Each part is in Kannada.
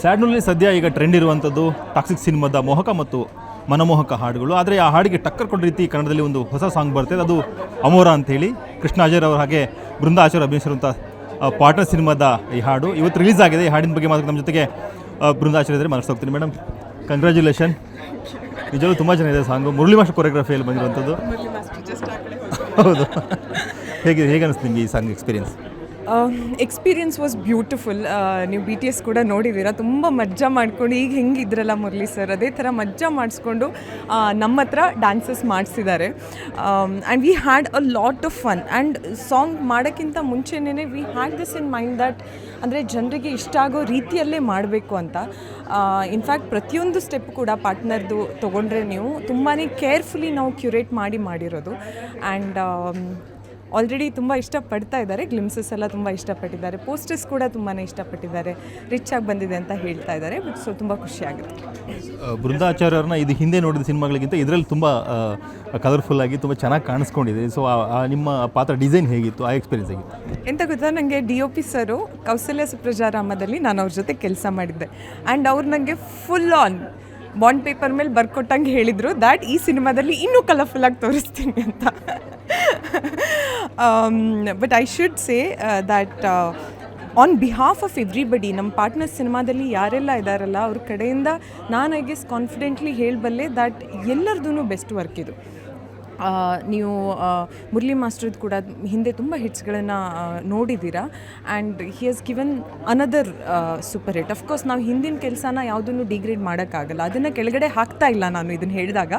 ಸ್ಯಾಡ್ನಲ್ಲಿ ಸದ್ಯ ಈಗ ಟ್ರೆಂಡ್ ಇರುವಂಥದ್ದು ಟಾಕ್ಸಿಕ್ ಸಿನಿಮಾದ ಮೋಹಕ ಮತ್ತು ಮನಮೋಹಕ ಹಾಡುಗಳು. ಆದರೆ ಆ ಹಾಡಿಗೆ ಟಕ್ಕರ್ ಕೊಟ್ಟ ರೀತಿ ಕನ್ನಡದಲ್ಲಿ ಒಂದು ಹೊಸ ಸಾಂಗ್ ಬರ್ತದೆ, ಅದು ಅಮೋರ ಅಂತೇಳಿ ಕೃಷ್ಣ ಅಜಯ್ ಅವರು ಹಾಗೆ ಬೃಂದಾ ಆಚಾರ್ ಅಭಿನಯಿಸಿರುವಂಥ ಪಾರ್ಟ್ನರ್ ಸಿನಿಮಾದ ಈ ಹಾಡು ಇವತ್ತು ರಿಲೀಸ್ ಆಗಿದೆ. ಈ ಹಾಡಿನ ಬಗ್ಗೆ ಮಾತ್ರ ನಮ್ಮ ಜೊತೆಗೆ ಬೃಂದಾ ಆಚಾರ್ ಇದ್ದರೆ ಮಾತಾಡ್ತಾ ಹೋಗ್ತೀನಿ. Madam, congratulation. ನಿಜವೂ ತುಂಬ ಚೆನ್ನಾಗಿದೆ ಸಾಂಗು. ಮುರಳಿ ಮಾಸ್ಟರ್ ಕೊರಿಯೋಗ್ರಫಿಯಲ್ಲಿ ಬಂದಿರುವಂಥದ್ದು. ಹೌದು, ಹೇಗೆ ಅನಿಸ್ತು ನಿಮಗೆ ಈ song experience? Experience was beautiful. ನೀವು ಬಿ ಟಿ ಎಸ್ ಕೂಡ ನೋಡಿದ್ದೀರಾ, ತುಂಬ ಮಜ್ಜಾ ಮಾಡಿಕೊಂಡು ಈಗ ಹೆಂಗಿದ್ರಲ್ಲ ಮುರಳಿ ಸರ್, ಅದೇ ಥರ ಮಜ್ಜಾ ಮಾಡಿಸ್ಕೊಂಡು ನಮ್ಮ ಹತ್ರ ಡ್ಯಾನ್ಸಸ್ ಮಾಡಿಸಿದ್ದಾರೆ. And we had a lot of fun. And song ಮಾಡೋಕ್ಕಿಂತ ಮುಂಚೆನೇ we had this in mind that ಅಂದರೆ ಜನರಿಗೆ ಇಷ್ಟ ಆಗೋ ರೀತಿಯಲ್ಲೇ ಮಾಡಬೇಕು ಅಂತ. ಇನ್ಫ್ಯಾಕ್ಟ್ ಪ್ರತಿಯೊಂದು ಸ್ಟೆಪ್ ಕೂಡ ಪಾರ್ಟ್ನರ್ದು ತೊಗೊಂಡ್ರೆ ನೀವು ತುಂಬಾ ಕೇರ್ಫುಲಿ ನಾವು ಕ್ಯೂರೇಟ್ ಮಾಡಿರೋದು. ಆ್ಯಂಡ್ ಆಲ್ರೆಡಿ ತುಂಬ ಇಷ್ಟಪಡ್ತಾ ಇದ್ದಾರೆ. ಗ್ಲಿಮ್ಸಸ್ ಎಲ್ಲ ತುಂಬ ಇಷ್ಟಪಟ್ಟಿದ್ದಾರೆ. ಪೋಸ್ಟರ್ಸ್ ಕೂಡ ತುಂಬಾ ಇಷ್ಟಪಟ್ಟಿದ್ದಾರೆ. ರಿಚ್ ಆಗಿ ಬಂದಿದೆ ಅಂತ ಹೇಳ್ತಾ ಇದ್ದಾರೆ. ಬಟ್ ಸೊ ತುಂಬ ಖುಷಿಯಾಗುತ್ತೆ. ಬೃಂದಾ ಆಚಾರ್ ಅವ್ರನ್ನ ಇದು ಹಿಂದೆ ನೋಡಿದ ಸಿನಿಮಾಗಳಿಗಿಂತ ಇದರಲ್ಲಿ ತುಂಬ ಕಲರ್ಫುಲ್ಲಾಗಿ ತುಂಬ ಚೆನ್ನಾಗಿ ಕಾಣಿಸ್ಕೊಂಡಿದೆ. ಸೊ ನಿಮ್ಮ ಪಾತ್ರ ಡಿಸೈನ್ ಹೇಗಿತ್ತು, ಆ ಎಕ್ಸ್ಪೀರಿಯನ್ಸ್ ಹೇಗಿತ್ತು? ಎಂತ ಗೊತ್ತಾ, ನನಗೆ DOP ಸರು ಕೌಸಲ್ಯ ಸುಪ್ರಜಾರಾಮದಲ್ಲಿ ನಾನು ಅವ್ರ ಜೊತೆ ಕೆಲಸ ಮಾಡಿದ್ದೆ. ಆ್ಯಂಡ್ ಅವ್ರು ನನಗೆ ಫುಲ್ ಆನ್ ಬಾಂಡ್ ಪೇಪರ್ ಮೇಲೆ ಬರ್ಕೊಟ್ಟಂಗೆ ಹೇಳಿದರು ದ್ಯಾಟ್ ಈ ಸಿನಿಮಾದಲ್ಲಿ ಇನ್ನೂ ಕಲರ್ಫುಲ್ಲಾಗಿ ತೋರಿಸ್ತೀನಿ ಅಂತ. But I should say that on behalf of everybody, ನಮ್ಮ ಪಾರ್ಟ್ನರ್ ಸಿನಿಮಾದಲ್ಲಿ ಯಾರೆಲ್ಲ ಇದ್ದಾರಲ್ಲ ಅವ್ರ ಕಡೆಯಿಂದ ನಾನು ಐ ಗೆಸ್ ಕಾನ್ಫಿಡೆಂಟ್ಲಿ ಹೇಳಬಲ್ಲೆ ದ್ಯಾಟ್ ಎಲ್ಲರದೂ ಬೆಸ್ಟ್ ವರ್ಕ್ ಇದು. ನೀವು ಮುರಳಿ ಮಾಸ್ಟರ್ದು ಕೂಡ ಹಿಂದೆ ತುಂಬ ಹಿಟ್ಸ್ಗಳನ್ನು ನೋಡಿದ್ದೀರಾ. And he has given another super hit. Of course ನಾವು ಹಿಂದಿನ ಕೆಲಸನ ಯಾವುದನ್ನು ಡಿಗ್ರೇಡ್ ಮಾಡೋಕ್ಕಾಗಲ್ಲ, ಅದನ್ನು ಕೆಳಗಡೆ ಹಾಕ್ತಾ ಇಲ್ಲ ನಾನು ಇದನ್ನು ಹೇಳಿದಾಗ.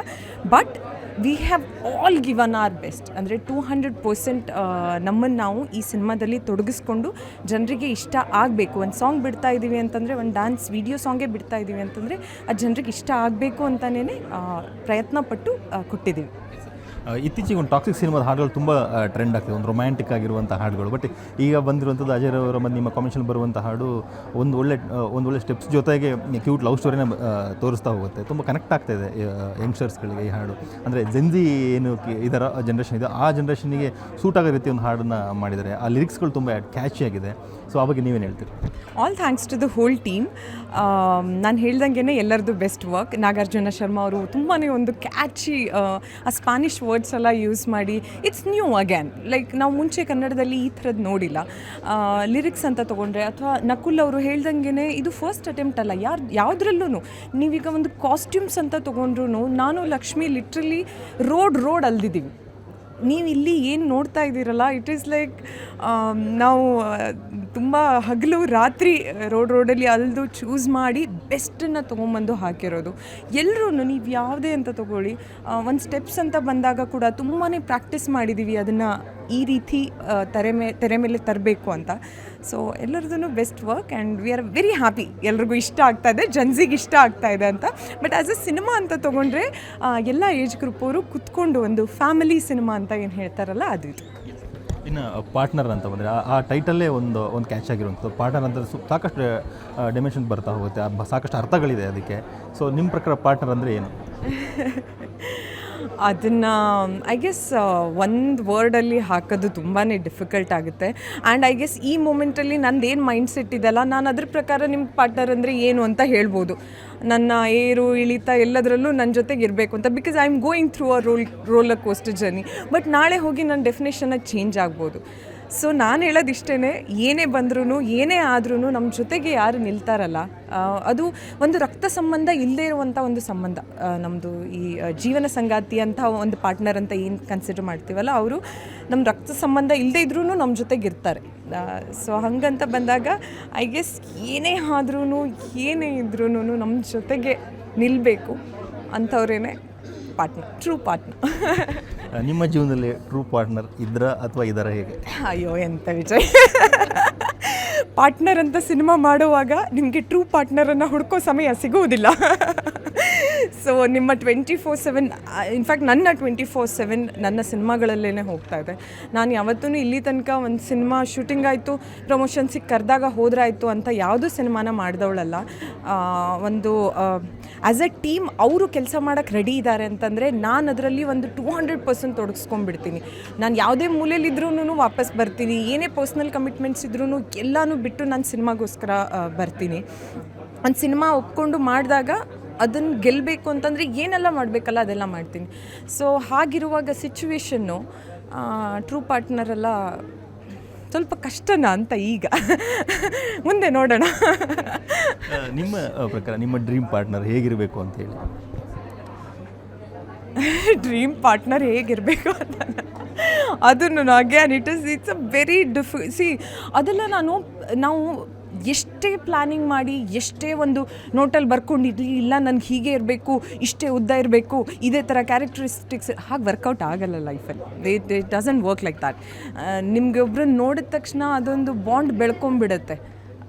But we have all given our best. ಅಂದರೆ 200% ನಮ್ಮನ್ನು ನಾವು ಈ ಸಿನಿಮಾದಲ್ಲಿ ತೊಡಗಿಸ್ಕೊಂಡು ಜನರಿಗೆ ಇಷ್ಟ ಆಗಬೇಕು. ಒಂದು ಸಾಂಗ್ ಬಿಡ್ತಾ ಇದ್ದೀವಿ ಅಂತಂದರೆ, ಒಂದು ಡ್ಯಾನ್ಸ್ ವಿಡಿಯೋ ಸಾಂಗೇ ಬಿಡ್ತಾ ಇದ್ದೀವಿ ಅಂತಂದರೆ ಅದು ಜನರಿಗೆ ಇಷ್ಟ ಆಗಬೇಕು ಅಂತಲೇ ಪ್ರಯತ್ನ ಪಟ್ಟು ಕೊಟ್ಟಿದ್ದೀವಿ. ಇತ್ತೀಚೆಗೆ ಒಂದು ಟಾಕ್ಸಿಕ್ ಸಿನಿಮಾದ ಹಾಡುಗಳು ತುಂಬ ಟ್ರೆಂಡ್ ಆಗ್ತದೆ, ಒಂದು ರೊಮ್ಯಾಂಟಿಕ್ ಆಗಿರುವಂಥ ಹಾಡುಗಳು. ಬಟ್ ಈಗ ಬಂದಿರುವಂಥದ್ದು ಅಜಯ್ ಅವರ ಮತ್ತು ನಿಮ್ಮ ಕಾಂಬಿನೇಷನ್ ಬರುವಂಥ ಹಾಡು ಒಂದು ಒಳ್ಳೆ ಸ್ಟೆಪ್ಸ್ ಜೊತೆಗೆ ಕ್ಯೂಟ್ ಲವ್ ಸ್ಟೋರಿನ ತೋರಿಸ್ತಾ ಹೋಗುತ್ತೆ. ತುಂಬ ಕನೆಕ್ಟ್ ಆಗ್ತಾಯಿದೆ ಯಂಗ್ಸ್ಟರ್ಸ್ಗಳಿಗೆ ಈ ಹಾಡು. ಅಂದರೆ ಜೆನ್ಜಿ ಏನು ಇದರ ಜನ್ರೇಷನ್ ಇದೆ, ಆ ಜನ್ರೇಷನ್ನಿಗೆ ಸೂಟ್ ಆಗೋ ರೀತಿ ಒಂದು ಹಾಡನ್ನು ಮಾಡಿದ್ದಾರೆ. ಆ ಲಿರಿಕ್ಸ್ಗಳು ತುಂಬ ಕ್ಯಾಚಿ ಆಗಿದೆ. ಸೊ ಆ ಬಗ್ಗೆ ನೀವೇನು ಹೇಳ್ತೀರಿ? All thanks to the whole team. ನಾನು ಹೇಳ್ದಂಗೆ ಎಲ್ಲರದ್ದು ಬೆಸ್ಟ್ ವರ್ಕ್. ನಾಗಾರ್ಜುನ ಶರ್ಮಾ ಅವರು ತುಂಬಾ ಒಂದು ಕ್ಯಾಚಿ ಆ ಸ್ಪ್ಯಾನಿಷ್ ವರ್ಡ್ಸ್ ಎಲ್ಲ ಯೂಸ್ ಮಾಡಿ ಇಟ್ಸ್ ನ್ಯೂ ಅಗ್ಯಾನ್. ಲೈಕ್ ನಾವು ಮುಂಚೆ ಕನ್ನಡದಲ್ಲಿ ಈ ಥರದ್ದು ನೋಡಿಲ್ಲ. ಲಿರಿಕ್ಸ್ ಅಂತ ತೊಗೊಂಡ್ರೆ ಅಥವಾ ನಕುಲ್ ಅವರು ಹೇಳ್ದಂಗೆ ಇದು ಫಸ್ಟ್ ಅಟೆಂಪ್ಟ್ ಅಲ್ಲ ಯಾವುದ್ರಲ್ಲೂ. ನೀವೀಗ ಒಂದು ಕಾಸ್ಟ್ಯೂಮ್ಸ್ ಅಂತ ತೊಗೊಂಡ್ರು, ನಾನು ಲಕ್ಷ್ಮಿ ಲಿಟ್ರಲಿ ರೋಡ್ ಅಲ್ದಿದ್ದೀವಿ. ನೀವು ಇಲ್ಲಿ ಏನು ನೋಡ್ತಾ ಇದ್ದೀರಲ್ಲ, ಇಟ್ ಈಸ್ ಲೈಕ್ ನಾವು ತುಂಬ ಹಗಲು ರಾತ್ರಿ ರೋಡಲ್ಲಿ ಅಲ್ದು ಚೂಸ್ ಮಾಡಿ ಬೆಸ್ಟನ್ನು ತೊಗೊಂಬಂದು ಹಾಕಿರೋದು. ಎಲ್ಲರೂ ನೀವು ಯಾವುದೇ ಅಂತ ತೊಗೊಳ್ಳಿ, ಒಂದು ಸ್ಟೆಪ್ಸ್ ಅಂತ ಬಂದಾಗ ಕೂಡ ತುಂಬಾ ಪ್ರಾಕ್ಟೀಸ್ ಮಾಡಿದ್ದೀವಿ ಅದನ್ನು ಈ ರೀತಿ ತೆರೆ ಮೇಲೆ ತರಬೇಕು ಅಂತ. ಸೊ ಎಲ್ಲರದೂ best work and we are very happy. ಎಲ್ರಿಗೂ ಇಷ್ಟ ಆಗ್ತಾ ಇದೆ, ಜನ್ಸಿಗೆ ಇಷ್ಟ ಆಗ್ತಾ ಇದೆ ಅಂತ. ಬಟ್ ಆ್ಯಸ್ ಎ ಸಿನಿಮಾ ಅಂತ ತೊಗೊಂಡ್ರೆ ಎಲ್ಲ ಏಜ್ ಗ್ರೂಪ್ ಅವರು ಕುತ್ಕೊಂಡು ಒಂದು ಫ್ಯಾಮಿಲಿ ಸಿನಿಮಾ ಅಂತ ಏನು ಹೇಳ್ತಾರಲ್ಲ ಅದು ಇದು. ಇನ್ನು ಪಾರ್ಟ್ನರ್ ಅಂತ ಬಂದರೆ ಆ ಟೈಟಲ್ಲೇ ಒಂದು ಕ್ಯಾಚ್ ಆಗಿರುವಂಥದ್ದು. ಪಾರ್ಟ್ನರ್ ಅಂತ ಸಾಕಷ್ಟು ಡಿಮೆನ್ಷನ್ ಬರ್ತಾ ಹೋಗುತ್ತೆ, ಸಾಕಷ್ಟು ಅರ್ಥಗಳಿದೆ ಅದಕ್ಕೆ. ಸೊ ನಿಮ್ಮ ಪ್ರಕಾರ ಪಾರ್ಟ್ನರ್ ಅಂದರೆ ಏನು? ಅದನ್ನು ಐ ಗೆಸ್ ಒಂದು ವರ್ಡಲ್ಲಿ ಹಾಕೋದು ತುಂಬಾ ಡಿಫಿಕಲ್ಟ್ ಆಗುತ್ತೆ. ಆ್ಯಂಡ್ ಐ ಗೆಸ್ ಈ ಮೂಮೆಂಟಲ್ಲಿ ನಂದೇನು ಮೈಂಡ್ ಸೆಟ್ ಇದೆಲ್ಲ, ನಾನು ಅದ್ರ ಪ್ರಕಾರ ನಿಮ್ಮ ಪಾರ್ಟ್ನರ್ ಅಂದರೆ ಏನು ಅಂತ ಹೇಳ್ಬೋದು. ನನ್ನ ಏರು ಇಳಿತ ಎಲ್ಲದರಲ್ಲೂ ನನ್ನ ಜೊತೆಗೆ ಇರಬೇಕು ಅಂತ. Because I am going through a roller coaster journey. But ನಾಳೆ ಹೋಗಿ ನನ್ನ ಡೆಫಿನೇಷನ್ನಾಗಿ ಚೇಂಜ್ ಆಗ್ಬೋದು. ಸೊ ನಾನು ಹೇಳೋದಿಷ್ಟೇ, ಏನೇ ಬಂದ್ರೂ ಏನೇ ಆದ್ರೂ ನಮ್ಮ ಜೊತೆಗೆ ಯಾರು ನಿಲ್ತಾರಲ್ಲ, ಅದು ಒಂದು ರಕ್ತ ಸಂಬಂಧ ಇಲ್ಲದೇ ಇರುವಂಥ ಒಂದು ಸಂಬಂಧ. ನಮ್ಮದು ಈ ಜೀವನ ಸಂಗಾತಿ ಅಂತ ಒಂದು ಪಾರ್ಟ್ನರ್ ಅಂತ ಏನು ಕನ್ಸಿಡರ್ ಮಾಡ್ತೀವಲ್ಲ, ಅವರು ನಮ್ಮ ರಕ್ತ ಸಂಬಂಧ ಇಲ್ಲದೇ ಇದ್ರೂ ನಮ್ಮ ಜೊತೆಗೆ ಇರ್ತಾರೆ. ಸೊ ಹಾಗಂತ ಬಂದಾಗ ಐ ಗೆಸ್ ಏನೇ ಆದ್ರೂ ಏನೇ ಇದ್ರೂ ನಮ್ಮ ಜೊತೆಗೆ ನಿಲ್ಲಬೇಕು ಅಂಥವ್ರೇನೆ ಪಾರ್ಟ್ನರ್, ಟ್ರೂ ಪಾರ್ಟ್ನರ್. ನಿಮ್ಮ ಜೀವನದಲ್ಲಿ ಟ್ರೂ ಪಾರ್ಟ್ನರ್ ಇದ್ರ ಅಥವಾ ಇದರ ಹೇಗೆ? ಅಯ್ಯೋ ಎಂಥ ವಿಜಯ್, ಪಾರ್ಟ್ನರ್ ಅಂತ ಸಿನಿಮಾ ಮಾಡುವಾಗ ನಿಮಗೆ ಟ್ರೂ ಪಾರ್ಟ್ನರನ್ನು ಹುಡ್ಕೋ ಸಮಯ ಸಿಗುವುದಿಲ್ಲ. ಸೊ ನಿಮ್ಮ 24/7, ಇನ್ಫ್ಯಾಕ್ಟ್ ನನ್ನ 24/7 ನನ್ನ ಸಿನಿಮಾಗಳಲ್ಲೇ ಹೋಗ್ತಾ ಇದೆ. ನಾನು ಯಾವತ್ತೂ ಇಲ್ಲಿ ತನಕ ಒಂದು ಸಿನಿಮಾ ಶೂಟಿಂಗ್ ಆಯಿತು, ಪ್ರಮೋಷನ್ಸಿಗೆ ಕರೆದಾಗ ಹೋದ್ರಾಯಿತು ಅಂತ ಯಾವುದೂ ಸಿನಿಮಾನ ಮಾಡಿದವಳಲ್ಲ. ಒಂದು ಆ್ಯಸ್ ಎ ಟೀಮ್ ಅವರು ಕೆಲಸ ಮಾಡೋಕ್ಕೆ ರೆಡಿ ಇದ್ದಾರೆ ಅಂತಂದರೆ ನಾನು ಅದರಲ್ಲಿ ಒಂದು 200% ತೊಡಗಿಸ್ಕೊಂಡ್ಬಿಡ್ತೀನಿ. ನಾನು ಯಾವುದೇ ಮೂಲೆಯಲ್ಲಿದ್ರೂ ವಾಪಸ್ ಬರ್ತೀನಿ. ಏನೇ ಪರ್ಸ್ನಲ್ ಕಮಿಟ್ಮೆಂಟ್ಸ್ ಇದ್ರೂ ಎಲ್ಲನೂ ಬಿಟ್ಟು ನಾನು ಸಿನಿಮಾಗೋಸ್ಕರ ಬರ್ತೀನಿ. ಒಂದು ಸಿನಿಮಾ ಒಪ್ಕೊಂಡು ಮಾಡಿದಾಗ ಅದನ್ನು ಗೆಲ್ಲಬೇಕು ಅಂತಂದರೆ ಏನೆಲ್ಲ ಮಾಡಬೇಕಲ್ಲ ಅದೆಲ್ಲ ಮಾಡ್ತೀನಿ. ಸೊ ಹಾಗಿರುವಾಗ ಸಿಚುವೇಶನ್ನು ಟ್ರೂ ಪಾರ್ಟ್ನರೆಲ್ಲ ಸ್ವಲ್ಪ ಕಷ್ಟನಾ ಅಂತ ಈಗ ಮುಂದೆ ನೋಡೋಣ. ನಿಮ್ಮ ಪ್ರಕಾರ ನಿಮ್ಮ ಡ್ರೀಮ್ ಪಾರ್ಟ್ನರ್ ಹೇಗಿರಬೇಕು ಅಂತ ಹೇಳಿ? ಡ್ರೀಮ್ ಪಾರ್ಟ್ನರ್ ಹೇಗಿರಬೇಕು ಅಂತ ಅದನ್ನು ಅಗೇನ್ ಇಟ್ಸ್ ಅ ವೆರಿ ಅದೆಲ್ಲ ನಾವು ಎಷ್ಟೇ ಪ್ಲ್ಯಾನಿಂಗ್ ಮಾಡಿ ಎಷ್ಟೇ ಒಂದು ನೋಟಲ್ಲಿ ಬರ್ಕೊಂಡಿದ್ವಿ, ಇಲ್ಲ ನನಗೆ ಹೀಗೆ ಇರಬೇಕು, ಇಷ್ಟೇ ಉದ್ದ ಇರಬೇಕು, ಇದೇ ಥರ ಕ್ಯಾರೆಕ್ಟರಿಸ್ಟಿಕ್ಸ್, ಹಾಗೆ ವರ್ಕೌಟ್ ಆಗಲ್ಲ ಲೈಫಲ್ಲಿ. It doesn't work like that. ನಿಮಗೆ ಒಬ್ರನ್ನ ನೋಡಿದ ತಕ್ಷಣ ಅದೊಂದು ಬಾಂಡ್ ಬೆಳ್ಕೊಂಬಿಡುತ್ತೆ.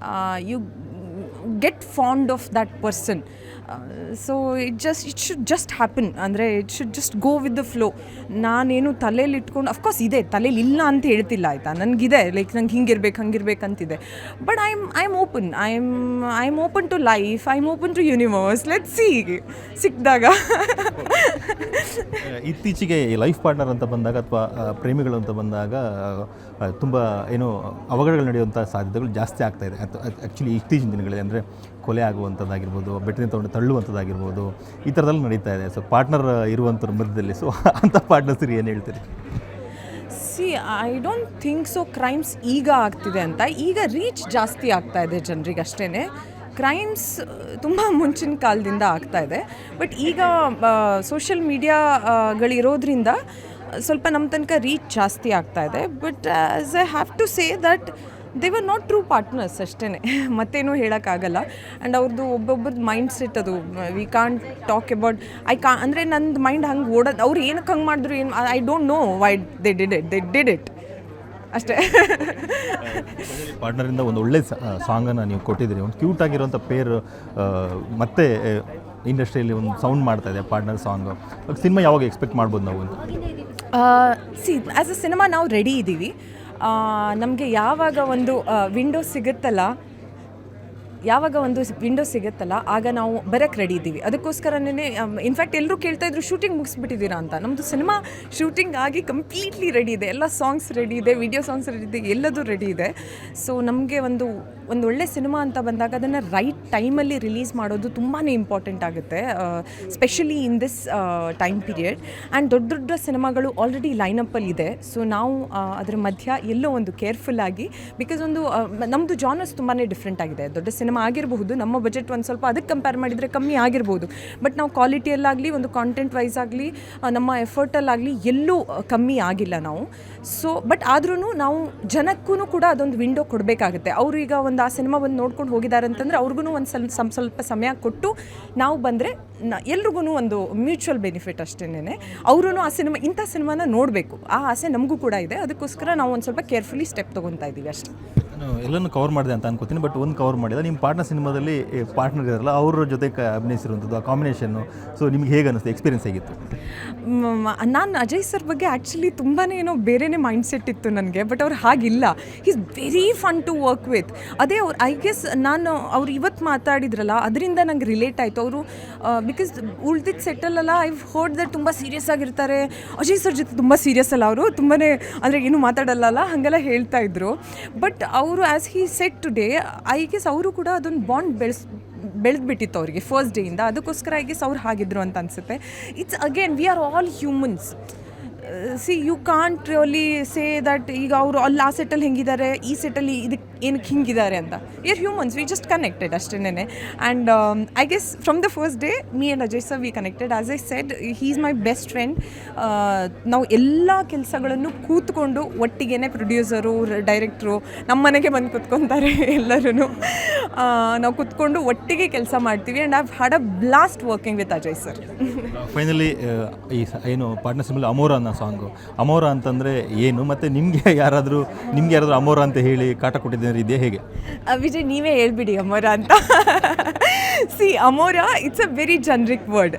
You get fond of that person. So it should just happen. ಅಂದರೆ it should just go with the flow. ನಾನೇನು ತಲೆಯಲ್ಲಿ ಇಟ್ಕೊಂಡು, ಅಫ್ಕೋರ್ಸ್ ಇದೆ, ತಲೆಯಲ್ಲಿ ಇಲ್ಲ ಅಂತ ಹೇಳ್ತಿಲ್ಲ ಆಯಿತಾ, ನನಗಿದೆ, ಲೈಕ್ ನಂಗೆ ಹಂಗಿರ್ಬೇಕು ಅಂತಿದೆ. But I am open, I am open to life, I am open to universe. Let's see ಸಿಕ್ಕಿದಾಗ. ಇತ್ತೀಚೆಗೆ ಲೈಫ್ ಪಾರ್ಟ್ನರ್ ಅಂತ ಬಂದಾಗ ಅಥವಾ ಪ್ರೇಮಿಗಳು ಅಂತ ಬಂದಾಗ ತುಂಬ ಏನು ಅವಘಡಗಳು ನಡೆಯುವಂಥ ಸಾಧ್ಯತೆಗಳು ಜಾಸ್ತಿ ಆಗ್ತಾಯಿದೆ. ಆ್ಯಕ್ಚುಲಿ ಇತ್ತೀಚಿನ ದಿನಗಳಲ್ಲಿ ಅಂದರೆ ಕೊಲೆ ಆಗುವಂಥದ್ದಾಗಿರ್ಬೋದು, ಬೆಟ್ಟದಿಂದ ತೊಗೊಂಡು ತಳ್ಳುವಂಥದ್ದಾಗಿರ್ಬೋದು, ಈ ಥರದಲ್ಲಿ ನಡೀತಾ ಇದೆ. ಸೊ ಪಾರ್ಟ್ನರ್ ಇರುವಂಥವ್ರ ಮಧ್ಯದಲ್ಲಿ ಸೊ ಅಂಥ ಪಾರ್ಟ್ನರ್ಸ್ರಿಗೆ ಏನು ಹೇಳ್ತೀರಿ? I don't think so crimes ಈಗ ಆಗ್ತಿದೆ ಅಂತ. ಈಗ ರೀಚ್ ಜಾಸ್ತಿ ಆಗ್ತಾ ಇದೆ ಜನರಿಗೆ ಅಷ್ಟೇ. ಕ್ರೈಮ್ಸ್ ತುಂಬ ಮುಂಚಿನ ಕಾಲದಿಂದ ಆಗ್ತಾ ಇದೆ. ಬಟ್ ಈಗ ಸೋಷಿಯಲ್ ಮೀಡಿಯಾಗಳಿರೋದ್ರಿಂದ ಸ್ವಲ್ಪ ನಮ್ಮ ತನಕ ರೀಚ್ ಜಾಸ್ತಿ ಆಗ್ತಾ ಇದೆ. But as I have to say that they were not true partners ಅಷ್ಟೇ, ಮತ್ತೇನೂ ಹೇಳೋಕ್ಕಾಗಲ್ಲ. ಆ್ಯಂಡ್ ಅವ್ರದ್ದು ಒಬ್ಬೊಬ್ಬರದ್ದು ಮೈಂಡ್ ಸೆಟ್ ಅದು. ವಿ ಕಾಂಟ್ ಟಾಕ್ ಅಬೌಟ್ ಅಂದರೆ ನಂದು ಮೈಂಡ್ ಹಂಗೆ ಓಡೋದು. ಅವ್ರು ಏನಕ್ಕೆ ಹಂಗೆ ಮಾಡಿದ್ರು ಏನು, I don't know why they did it ಅಷ್ಟೇ. ಪಾರ್ಟ್ನರಿಂದ ಒಂದು ಒಳ್ಳೆ ಸಾಂಗನ್ನು ನೀವು ಕೊಟ್ಟಿದ್ದೀರಿ. ಒಂದು ಕ್ಯೂಟ್ ಆಗಿರೋಂಥ ಪೇರ್ ಮತ್ತೆ ಇಂಡಸ್ಟ್ರಿಯಲ್ಲಿ ಒಂದು ಸೌಂಡ್ ಮಾಡ್ತಾ ಇದೆ ಪಾರ್ಟ್ನರ್ ಸಾಂಗು. ಸಿನಿಮಾ ಯಾವಾಗ ಎಕ್ಸ್ಪೆಕ್ಟ್ ಮಾಡ್ಬೋದು ನಾವು ಅಂತ? ಆ್ಯಸ್ ಅ ಸಿನಿಮಾ ನಾವು ರೆಡಿ ಇದ್ದೀವಿ. ನಮಗೆ ಯಾವಾಗ ಒಂದು ವಿಂಡೋ ಸಿಗುತ್ತಲ್ಲ ಆಗ ನಾವು ಬರೋಕ್ಕೆ ರೆಡಿ ಇದ್ದೀವಿ. ಅದಕ್ಕೋಸ್ಕರನೇ ಇನ್ಫ್ಯಾಕ್ಟ್ ಎಲ್ಲರೂ ಕೇಳ್ತಾಯಿದ್ರು ಶೂಟಿಂಗ್ ಮುಗಿಸ್ಬಿಟ್ಟಿದ್ದೀರಾ ಅಂತ. ನಮ್ಮದು ಸಿನಿಮಾ ಶೂಟಿಂಗ್ ಆಗಿ ಕಂಪ್ಲೀಟ್ಲಿ ರೆಡಿ ಇದೆ. ಎಲ್ಲ ಸಾಂಗ್ಸ್ ರೆಡಿ ಇದೆ, ವಿಡಿಯೋ ಸಾಂಗ್ಸ್ ರೆಡಿ ಇದೆ, ಎಲ್ಲದೂ ರೆಡಿ ಇದೆ. ಸೊ ನಮಗೆ ಒಂದು ಒಳ್ಳೆ ಸಿನಿಮಾ ಅಂತ ಬಂದಾಗ ಅದನ್ನು ರೈಟ್ ಟೈಮಲ್ಲಿ ರಿಲೀಸ್ ಮಾಡೋದು ತುಂಬಾ ಇಂಪಾರ್ಟೆಂಟ್ ಆಗುತ್ತೆ, specially in this time period. And ದೊಡ್ಡ ಸಿನಿಮಾಗಳು ಆಲ್ರೆಡಿ ಲೈನಪ್ಪಲ್ಲಿ ಇದೆ. ಸೊ ನಾವು ಅದರ ಮಧ್ಯ ಎಲ್ಲೋ ಒಂದು ಕೇರ್ಫುಲ್ಲಾಗಿ, ಬಿಕಾಸ್ ಒಂದು ನಮ್ಮದು ಜಾನರ್ಸ್ ತುಂಬಾ ಡಿಫ್ರೆಂಟ್ ಆಗಿದೆ. ದೊಡ್ಡ ಸಿನಿಮಾ ಆಗಿರಬಹುದು, ನಮ್ಮ ಬಜೆಟ್ ಒಂದು ಸ್ವಲ್ಪ ಅದಕ್ಕೆ ಕಂಪೇರ್ ಮಾಡಿದರೆ ಕಮ್ಮಿ ಆಗಿರ್ಬೋದು. ಬಟ್ ನಾವು ಕ್ವಾಲಿಟಿಯಲ್ಲಾಗಲಿ ಒಂದು ಕಾಂಟೆಂಟ್ ವೈಸ್ ಆಗಲಿ ನಮ್ಮ ಎಫರ್ಟಲ್ಲಾಗಲಿ ಎಲ್ಲೂ ಕಮ್ಮಿ ಆಗಿಲ್ಲ ನಾವು. ಸೊ ಬಟ್ ಆದ್ರೂ ನಾವು ಜನಕ್ಕೂ ಕೂಡ ಅದೊಂದು ವಿಂಡೋ ಕೊಡಬೇಕಾಗುತ್ತೆ. ಅವರು ಈಗ ಒಂದು ಆ ಸಿನಿಮಾ ಬಂದು ನೋಡ್ಕೊಂಡು ಹೋಗಿದ್ದಾರೆ ಅಂತಂದರೆ ಅವ್ರಿಗೂ ಒಂದು ಸ್ವಲ್ಪ ಸಮಯ ಕೊಟ್ಟು ನಾವು ಬಂದರೆ ಎಲ್ರಿಗೂ ಒಂದು ಮ್ಯೂಚುವಲ್ ಬೆನಿಫಿಟ್ ಅಷ್ಟೇನೆ. ಅವರು ಆ ಇಂಥ ಸಿನಿಮಾನ ನೋಡಬೇಕು, ಆ ಆಸೆ ನಮಗೂ ಕೂಡ ಇದೆ. ಅದಕ್ಕೋಸ್ಕರ ನಾವು ಒಂದು ಸ್ವಲ್ಪ ಕೇರ್ಫುಲಿ ಸ್ಟೆಪ್ ತೊಗೊತಾ ಇದ್ದೀವಿ ಅಷ್ಟೇ. ನಾನು ಎಲ್ಲನೂ ಕವರ್ ಮಾಡಿದೆ ಅಂತ ಅನ್ಕೋತೀನಿ, ಬಟ್ ಒಂದು ಕವರ್ ಮಾಡಿದೆ. ನಿಮ್ಮ ಪಾರ್ಟ್ನರ್ ಸಿನಿಮಾದಲ್ಲಿ ಪಾರ್ಟ್ನರ್ ಇರಲ್ಲ, ಅವ್ರ ಜೊತೆ ಅಭಿನಯಿಸಿರುವಂಥದ್ದು ಆ ಕಾಂಬಿನೇಷನ್ನು. ಸೊ ನಿಮ್ಗೆ ಹೇಗೆ ಅನ್ನಿಸ್ತು, ಎಕ್ಸ್ಪೀರಿಯನ್ಸ್ ಹೇಗಿತ್ತು? ನಾನು ಅಜಯ್ ಸರ್ ಬಗ್ಗೆ ಆ್ಯಕ್ಚುಲಿ ತುಂಬಾ ಏನೋ ಬೇರೆಯೇ ಮೈಂಡ್ ಸೆಟ್ ಇತ್ತು ನನಗೆ. ಬಟ್ ಅವ್ರು ಹಾಗಿಲ್ಲ. Is very fun to work with. ಅದೇ ಅವ್ರು ಐ ಗೆಸ್ ಅವ್ರು ಇವತ್ತು ಮಾತಾಡಿದ್ರಲ್ಲ ಅದರಿಂದ ನಂಗೆ ರಿಲೇಟ್ ಆಯಿತು. ಅವರು ಬಿಕಾಸ್ ಉಳ್ದಿದ್ದು ಸೆಟ್ಟಲ್ಲೆಲ್ಲ ಐವ್ ಹರ್ಡ್ ದಟ್ ತುಂಬ ಸೀರಿಯಸ್ ಆಗಿರ್ತಾರೆ. ಅಜಯ್ ಸರ್ ಜೊತೆ ತುಂಬ ಸೀರಿಯಸ್ ಅಲ್ಲ ಅವರು, ತುಂಬಾ ಅಂದರೆ ಏನೂ ಮಾತಾಡಲ್ಲ ಹಾಗೆಲ್ಲ ಹೇಳ್ತಾ ಇದ್ರು. ಬಟ್ ಅವರು as he set today I guess ಅವರು ಕೂಡ ಅದೊಂದು ಬಾಂಡ್ ಬೆಳೆದ್ಬಿಟ್ಟಿತ್ತು ಅವರಿಗೆ ಫಸ್ಟ್ ಡೇಯಿಂದ. ಅದಕ್ಕೋಸ್ಕರ ಐ ಗೆಸ್ ಅವ್ರು ಹಾಗಿದ್ರು ಅಂತ ಅನಿಸುತ್ತೆ. It's again we are all humans. See you can't really say that ಈಗ ಅವರು ಅಲ್ಲಿ ಆ ಸೆಟ್ಟಲ್ಲಿ ಹೆಂಗಿದ್ದಾರೆ, ಈ ಸೆಟ್ಟಲ್ಲಿ ಇದಕ್ಕೆ ಏನಕ್ಕೆ ಹಿಂಗಿದ್ದಾರೆ ಅಂತ. We are humans, we just connected ಅಷ್ಟೇನೆ. And I guess from the first day me and Ajay sir we connected. As I said, he is my best friend. ನಾವು ಎಲ್ಲ ಕೆಲಸಗಳನ್ನು ಕೂತ್ಕೊಂಡು ಒಟ್ಟಿಗೆ, ಪ್ರೊಡ್ಯೂಸರು, ಡೈರೆಕ್ಟ್ರು ನಮ್ಮ ಮನೆಗೆ ಬಂದು ಕೂತ್ಕೊತಾರೆ ಎಲ್ಲರೂ. ನಾವು ಕೂತ್ಕೊಂಡು ಒಟ್ಟಿಗೆ ಕೆಲಸ ಮಾಡ್ತೀವಿ. And I have had a blast working with Ajay sir. Finally ಈ ಏನು ಪಾರ್ಟ್ನರ್ಶಿಪ್ ಅಮೋರ ಅನ್ನೋ ಸಾಂಗು, ಅಮೋರ ಅಂತಂದರೆ ಏನು, ಮತ್ತು ನಿಮಗೆ ಯಾರಾದರೂ ಅಮೋರ ಅಂತ ಹೇಳಿ ಕಾಟ ಕೊಟ್ಟಿದ್ದೇನೆ ಇದೆಯಾ, ಹೇಗೆ? ವಿಜಯ್ ನೀವೇ ಹೇಳ್ಬಿಡಿ ಅಮೋರ ಅಂತ. See Amora it's a very generic word.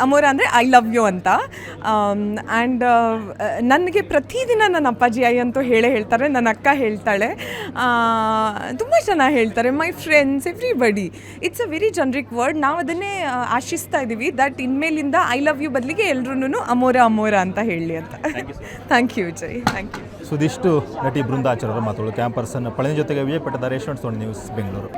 Amora ಅಂದರೆ ಐ ಲವ್ ಯು ಅಂತ. ಆ್ಯಂಡ್ ನನಗೆ ಪ್ರತಿದಿನ ನನ್ನ ಅಪ್ಪಾಜಿ ಅಂತೂ ಹೇಳ್ತಾರೆ, ನನ್ನ ಅಕ್ಕ ಹೇಳ್ತಾಳೆ, ತುಂಬ ಜನ ಹೇಳ್ತಾರೆ, my friends, everybody. It's a very generic word. ನಾವು ಅದನ್ನೇ ಆಶಿಸ್ತಾ ಇದ್ದೀವಿ ದಟ್ ಇನ್ಮೇಲಿಂದ ಐ ಲವ್ ಯು ಬದಲಿಗೆ ಎಲ್ರೂ ಅಮೋರ ಅಂತ ಹೇಳಿ ಅಂತ. Thank you Vijay, thank you. ಸುದಿಷ್ಟು ನಟಿ ಬೃಂದಾ ಆಚಾರ್ಯರ ಮಾತುಗಳು. ಕ್ಯಾಂಪರ್ಸನ್ ಪಳನಿ ಜೊತೆಗೆ ವಿಜಯ್ ಪಟ್ಟದ ರೇಷನ್ ನ್ಯೂಸ್ ಬೆಂಗಳೂರು.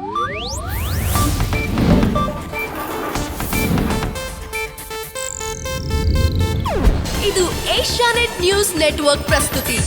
ಇದು ಏಷ್ಯಾನೆಟ್ ನ್ಯೂಸ್ ನೆಟ್ವರ್ಕ್ ಪ್ರಸ್ತುತಿ.